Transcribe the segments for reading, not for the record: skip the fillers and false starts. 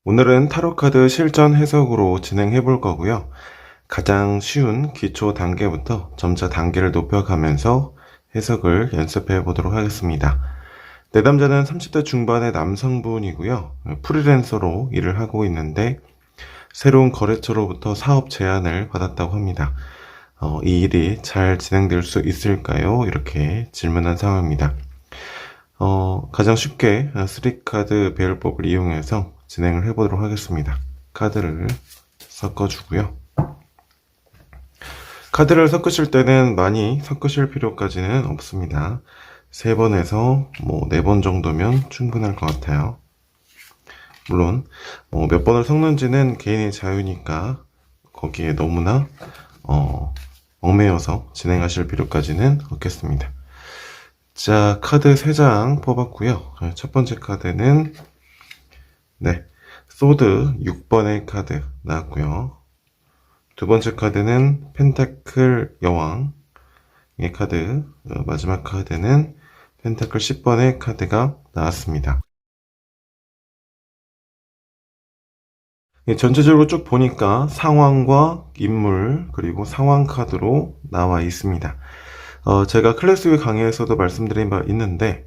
오늘은 타로카드 실전 해석으로 진행해 볼 거고요. 가장 쉬운 기초 단계부터 점차 단계를 높여가면서 해석을 연습해 보도록 하겠습니다. 내담자는 30대 중반의 남성분이고요. 프리랜서로 일을 하고 있는데 새로운 거래처로부터 사업 제안을 받았다고 합니다. 이 일이 잘 진행될 수 있을까요? 이렇게 질문한 상황입니다. 가장 쉽게 3카드 배열법을 이용해서 진행을 해보도록 하겠습니다. 카드를 섞어주고요. 카드를 섞으실 때는 많이 섞으실 필요까지는 없습니다. 3번에서 4번 정도면 충분할 것 같아요. 물론 몇 번을 섞는지는 개인의 자유니까 거기에 너무나 얽매여서 진행하실 필요까지는 없겠습니다. 자, 카드 3장 뽑았고요. 첫 번째 카드는 소드 6번의 카드 나왔고요. 두 번째 카드는 펜타클 여왕의 카드, 마지막 카드는 펜타클 10번의 카드가 나왔습니다. 전체적으로 쭉 보니까 상황과 인물 그리고 상황 카드로 나와 있습니다. 제가 클래스 위 강의에서도 말씀드린 바 있는데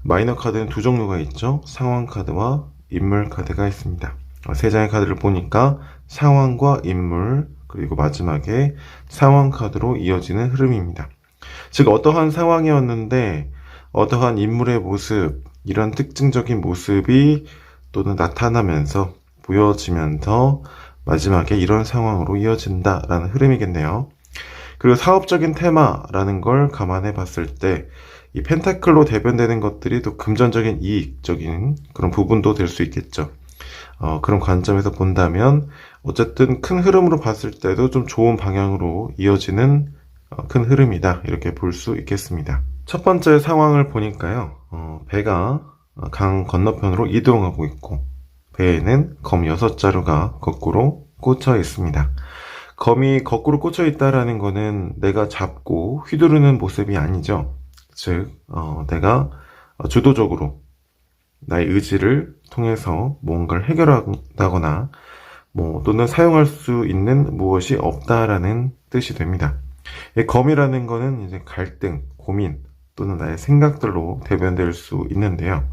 마이너 카드는 두 종류가 있죠. 상황 카드와 인물 카드가 있습니다. 3장의 카드를 보니까 상황과 인물 그리고 마지막에 상황 카드로 이어지는 흐름입니다. 즉 어떠한 상황이었는데 어떠한 인물의 모습, 이런 특징적인 모습이 또는 나타나면서 보여지면서 마지막에 이런 상황으로 이어진다라는 흐름이겠네요. 그리고 사업적인 테마라는 걸 감안해 봤을 때 이 펜타클로 대변되는 것들이 또 금전적인 이익적인 그런 부분도 될 수 있겠죠. 그런 관점에서 본다면 어쨌든 큰 흐름으로 봤을 때도 좀 좋은 방향으로 이어지는 큰 흐름이다, 이렇게 볼 수 있겠습니다. 첫 번째 상황을 보니까요, 배가 강 건너편으로 이동하고 있고 배에는 검 6자루가 거꾸로 꽂혀 있습니다. 검이 거꾸로 꽂혀 있다라는 거는 내가 잡고 휘두르는 모습이 아니죠. 즉 내가 주도적으로 나의 의지를 통해서 뭔가를 해결한다거나 또는 사용할 수 있는 무엇이 없다라는 뜻이 됩니다. 이 검이라는 거는 이제 갈등, 고민 또는 나의 생각들로 대변될 수 있는데요.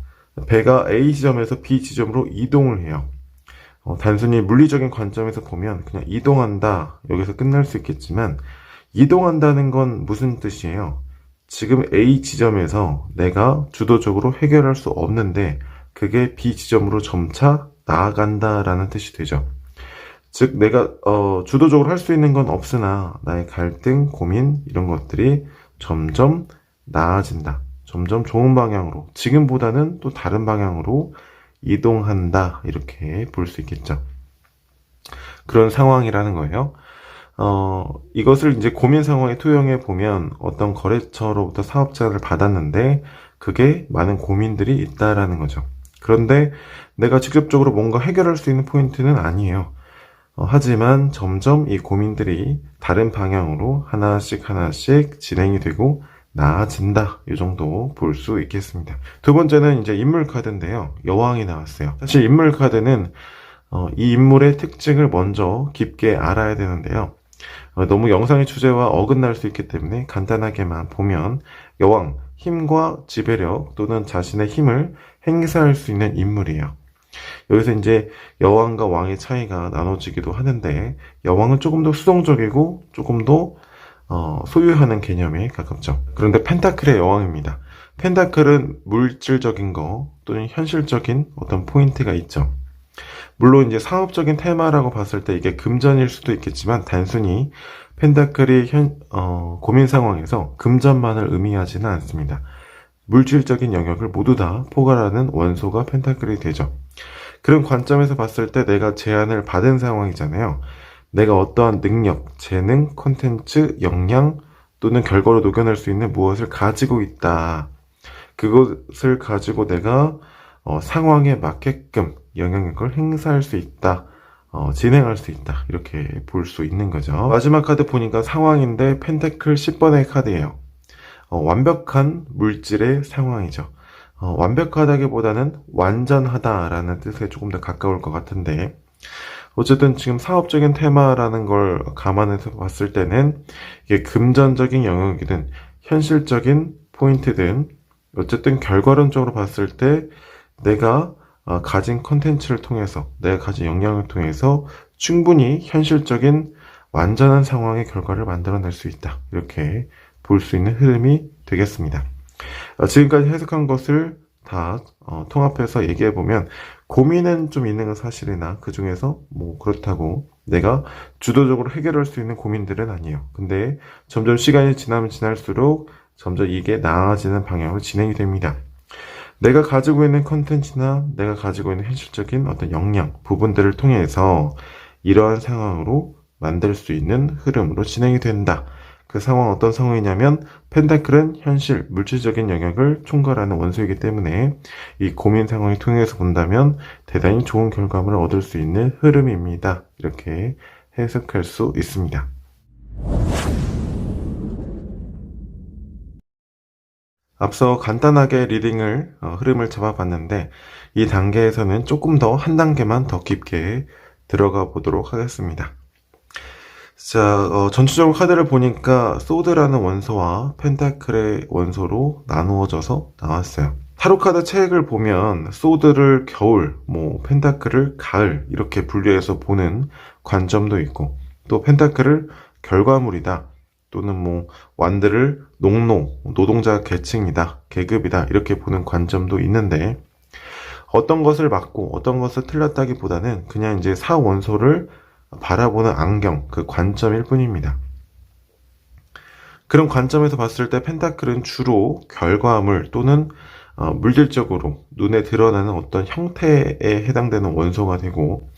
배가 A 지점에서 B 지점으로 이동을 해요. 단순히 물리적인 관점에서 보면 그냥 이동한다, 여기서 끝날 수 있겠지만 이동한다는 건 무슨 뜻이에요? 지금 A 지점에서 내가 주도적으로 해결할 수 없는데 그게 B 지점으로 점차 나아간다라는 뜻이 되죠. 즉 내가 주도적으로 할 수 있는 건 없으나 나의 갈등, 고민 이런 것들이 점점 나아진다. 점점 좋은 방향으로, 지금보다는 또 다른 방향으로 이동한다, 이렇게 볼 수 있겠죠. 그런 상황이라는 거예요. 이것을 이제 고민 상황에 투영해 보면 어떤 거래처로부터 사업 제안을 받았는데 그게 많은 고민들이 있다라는 거죠. 그런데 내가 직접적으로 뭔가 해결할 수 있는 포인트는 아니에요. 하지만 점점 이 고민들이 다른 방향으로 하나씩 진행이 되고 나아진다, 이 정도 볼 수 있겠습니다. 두 번째는 이제 인물 카드인데요. 여왕이 나왔어요. 사실 인물 카드는 이 인물의 특징을 먼저 깊게 알아야 되는데요. 너무 영상의 주제와 어긋날 수 있기 때문에 간단하게만 보면 여왕, 힘과 지배력 또는 자신의 힘을 행사할 수 있는 인물이에요. 여기서 이제 여왕과 왕의 차이가 나눠지기도 하는데 여왕은 조금 더 수동적이고 조금 더 소유하는 개념에 가깝죠. 그런데 펜타클의 여왕입니다. 펜타클은 물질적인 거 또는 현실적인 어떤 포인트가 있죠. 물론 이제 사업적인 테마라고 봤을 때 이게 금전일 수도 있겠지만 단순히 펜타클이 고민 상황에서 금전만을 의미하지는 않습니다. 물질적인 영역을 모두 다 포괄하는 원소가 펜타클이 되죠. 그런 관점에서 봤을 때 내가 제안을 받은 상황이잖아요. 내가 어떠한 능력, 재능, 콘텐츠, 역량 또는 결과로 녹여낼 수 있는 무엇을 가지고 있다. 그것을 가지고 내가 상황에 맞게끔 영향력을 행사할 수 있다, 진행할 수 있다, 이렇게 볼 수 있는 거죠. 마지막 카드 보니까 상황인데 펜타클 10번의 카드예요. 완벽한 물질의 상황이죠. 완벽하다기보다는 완전하다라는 뜻에 조금 더 가까울 것 같은데, 어쨌든 지금 사업적인 테마라는 걸 감안해서 봤을 때는 이게 금전적인 영역이든 현실적인 포인트든 어쨌든 결과론적으로 봤을 때 내가 가진 컨텐츠를 통해서, 내가 가진 역량을 통해서 충분히 현실적인 완전한 상황의 결과를 만들어낼 수 있다. 이렇게 볼 수 있는 흐름이 되겠습니다. 지금까지 해석한 것을 다 통합해서 얘기해보면, 고민은 좀 있는 건 사실이나 그 중에서 뭐 그렇다고 내가 주도적으로 해결할 수 있는 고민들은 아니에요. 근데 점점 시간이 지나면 지날수록 점점 이게 나아지는 방향으로 진행이 됩니다. 내가 가지고 있는 컨텐츠나 내가 가지고 있는 현실적인 어떤 역량 부분들을 통해서 이러한 상황으로 만들 수 있는 흐름으로 진행이 된다. 그 상황은 어떤 상황이냐면, 펜타클은 현실, 물질적인 영역을 총괄하는 원소이기 때문에 이 고민 상황을 통해서 본다면 대단히 좋은 결과물을 얻을 수 있는 흐름입니다. 이렇게 해석할 수 있습니다. 앞서 간단하게 리딩을 흐름을 잡아봤는데, 이 단계에서는 조금 더 한 단계만 더 깊게 들어가 보도록 하겠습니다. 자, 전체적으로 카드를 보니까 소드라는 원소와 펜타클의 원소로 나누어져서 나왔어요. 타로 카드 책을 보면 소드를 겨울, 뭐 펜타클을 가을 이렇게 분류해서 보는 관점도 있고, 또 펜타클을 결과물이다, 또는 뭐 완드를 농노, 노동자 계층이다, 계급이다 이렇게 보는 관점도 있는데, 어떤 것을 맞고 어떤 것을 틀렸다기보다는 그냥 이제 사원소를 바라보는 안경, 그 관점일 뿐입니다. 그런 관점에서 봤을 때 펜타클은 주로 결과물 또는 물질적으로 눈에 드러나는 어떤 형태에 해당되는 원소가 되고,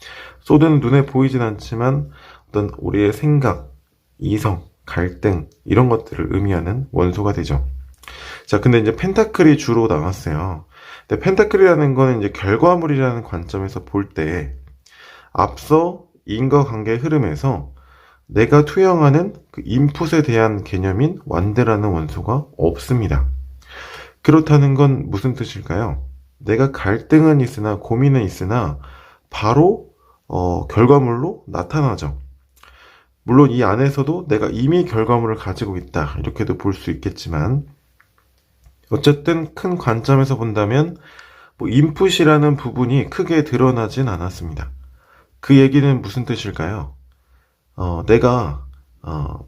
소드는 눈에 보이진 않지만 어떤 우리의 생각, 이성, 갈등 이런 것들을 의미하는 원소가 되죠. 자, 근데 이제 펜타클이 주로 나왔어요. 근데 펜타클이라는 거는 이제 결과물이라는 관점에서 볼 때 앞서 인과관계 흐름에서 내가 투영하는 그 인풋에 대한 개념인 완드라는 원소가 없습니다. 그렇다는 건 무슨 뜻일까요? 내가 갈등은 있으나 고민은 있으나 바로 결과물로 나타나죠. 물론 이 안에서도 내가 이미 결과물을 가지고 있다 이렇게도 볼 수 있겠지만, 어쨌든 큰 관점에서 본다면 뭐 인풋이라는 부분이 크게 드러나진 않았습니다. 그 얘기는 무슨 뜻일까요? 내가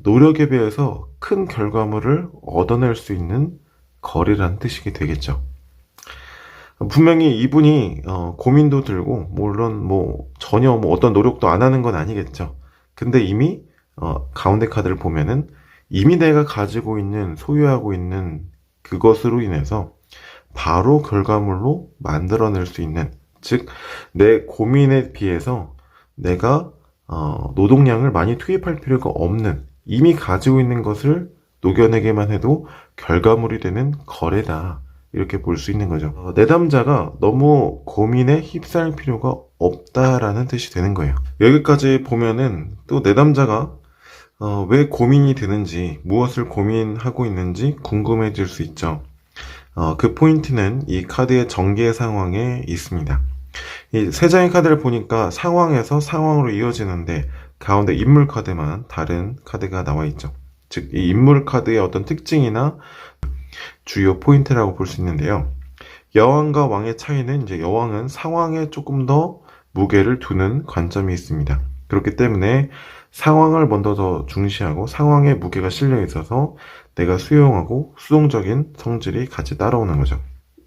노력에 비해서 큰 결과물을 얻어낼 수 있는 거리라는 뜻이 되겠죠. 분명히 이분이 고민도 들고 물론 뭐 전혀 뭐 어떤 노력도 안 하는 건 아니겠죠. 근데 이미 가운데 카드를 보면은 이미 내가 가지고 있는, 소유하고 있는 그것으로 인해서 바로 결과물로 만들어낼 수 있는, 즉 내 고민에 비해서 내가 노동량을 많이 투입할 필요가 없는, 이미 가지고 있는 것을 녹여내기만 해도 결과물이 되는 거래다 이렇게 볼 수 있는 거죠. 내담자가 너무 고민에 휩싸일 필요가 없다라는 뜻이 되는 거예요. 여기까지 보면은 또 내담자가 왜 고민이 드는지, 무엇을 고민하고 있는지 궁금해질 수 있죠. 그 포인트는 이 카드의 전개 상황에 있습니다. 이 세 장의 카드를 보니까 상황에서 상황으로 이어지는데 가운데 인물 카드만 다른 카드가 나와 있죠. 즉, 이 인물 카드의 어떤 특징이나 주요 포인트라고 볼 수 있는데요. 여왕과 왕의 차이는 이제 여왕은 상황에 조금 더 무게를 두는 관점이 있습니다. 그렇기 때문에 상황을 먼저 더 중시하고 상황에 무게가 실려 있어서 내가 수용하고 수동적인 성질이 같이 따라오는 거죠.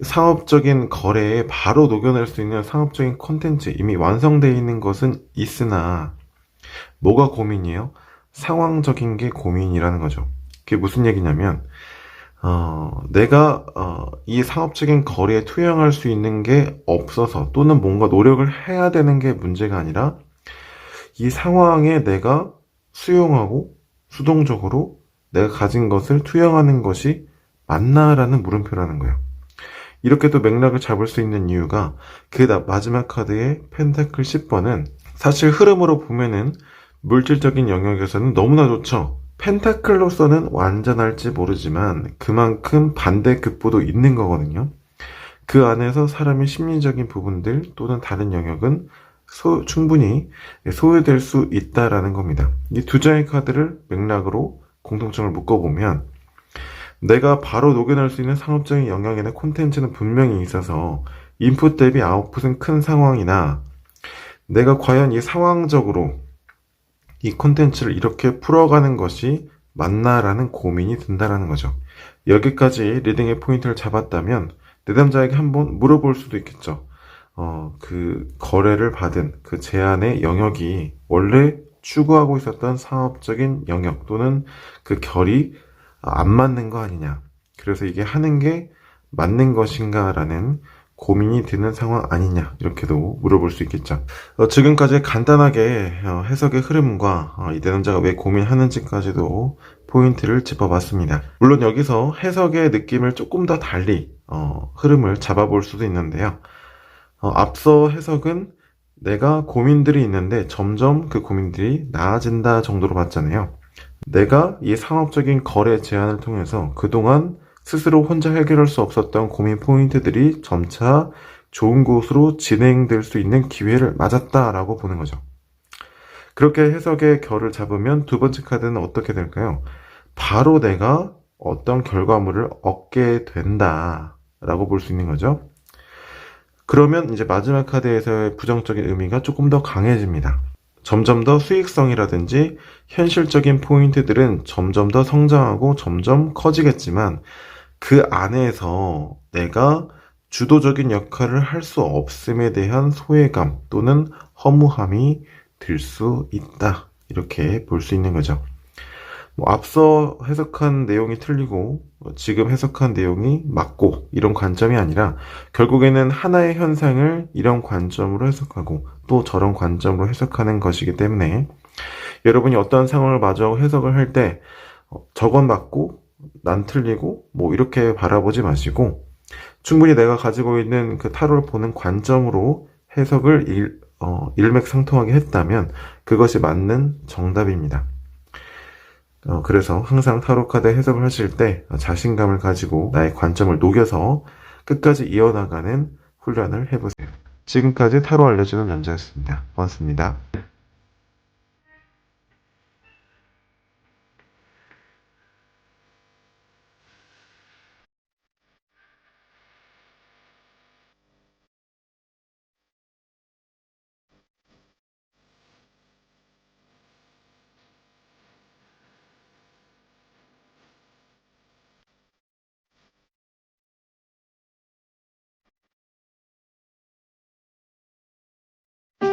상업적인 거래에 바로 녹여낼 수 있는 상업적인 콘텐츠, 이미 완성되어 있는 것은 있으나 뭐가 고민이에요? 상황적인 게 고민이라는 거죠. 그게 무슨 얘기냐면 내가 이 상업적인 거래에 투영할 수 있는 게 없어서 또는 뭔가 노력을 해야 되는 게 문제가 아니라 이 상황에 내가 수용하고 수동적으로 내가 가진 것을 투영하는 것이 맞나라는 물음표라는 거예요. 이렇게 또 맥락을 잡을 수 있는 이유가 그 마지막 카드의 펜타클 10번은 사실 흐름으로 보면은 물질적인 영역에서는 너무나 좋죠. 펜타클로서는 완전할지 모르지만 그만큼 반대급부도 있는 거거든요. 그 안에서 사람의 심리적인 부분들 또는 다른 영역은 충분히 소외될 수 있다라는 겁니다. 이 두 장의 카드를 맥락으로 공통점을 묶어보면 내가 바로 녹여낼 수 있는 상업적인 영역이나 콘텐츠는 분명히 있어서 인풋 대비 아웃풋은 큰 상황이나 내가 과연 이 상황적으로 이 콘텐츠를 이렇게 풀어가는 것이 맞나라는 고민이 든다라는 거죠. 여기까지 리딩의 포인트를 잡았다면 내담자에게 한번 물어볼 수도 있겠죠. 그 거래를 받은 그 제안의 영역이 원래 추구하고 있었던 사업적인 영역 또는 그 결이 안 맞는 거 아니냐. 그래서 이게 하는 게 맞는 것인가라는 고민이 드는 상황 아니냐. 이렇게도 물어볼 수 있겠죠. 지금까지 간단하게 해석의 흐름과 이 내담자가 왜 고민하는지까지도 포인트를 짚어봤습니다. 물론 여기서 해석의 느낌을 조금 더 달리 흐름을 잡아볼 수도 있는데요. 앞서 해석은 내가 고민들이 있는데 점점 그 고민들이 나아진다 정도로 봤잖아요. 내가 이 상업적인 거래 제안을 통해서 그동안 스스로 혼자 해결할 수 없었던 고민 포인트들이 점차 좋은 곳으로 진행될 수 있는 기회를 맞았다라고 보는 거죠. 그렇게 해석의 결을 잡으면 두 번째 카드는 어떻게 될까요? 바로 내가 어떤 결과물을 얻게 된다라고 볼 수 있는 거죠. 그러면 이제 마지막 카드에서의 부정적인 의미가 조금 더 강해집니다. 점점 더 수익성이라든지 현실적인 포인트들은 점점 더 성장하고 점점 커지겠지만 그 안에서 내가 주도적인 역할을 할 수 없음에 대한 소외감 또는 허무함이 들 수 있다. 이렇게 볼 수 있는 거죠. 앞서 해석한 내용이 틀리고 지금 해석한 내용이 맞고 이런 관점이 아니라 결국에는 하나의 현상을 이런 관점으로 해석하고 또 저런 관점으로 해석하는 것이기 때문에 여러분이 어떤 상황을 마주하고 해석을 할 때 저건 맞고 난 틀리고 이렇게 바라보지 마시고 충분히 내가 가지고 있는 그 타로를 보는 관점으로 해석을 일맥상통하게 했다면 그것이 맞는 정답입니다. 그래서 항상 타로 카드 해석을 하실 때 자신감을 가지고 나의 관점을 녹여서 끝까지 이어나가는 훈련을 해보세요. 지금까지 타로 알려주는 연자였습니다. 고맙습니다.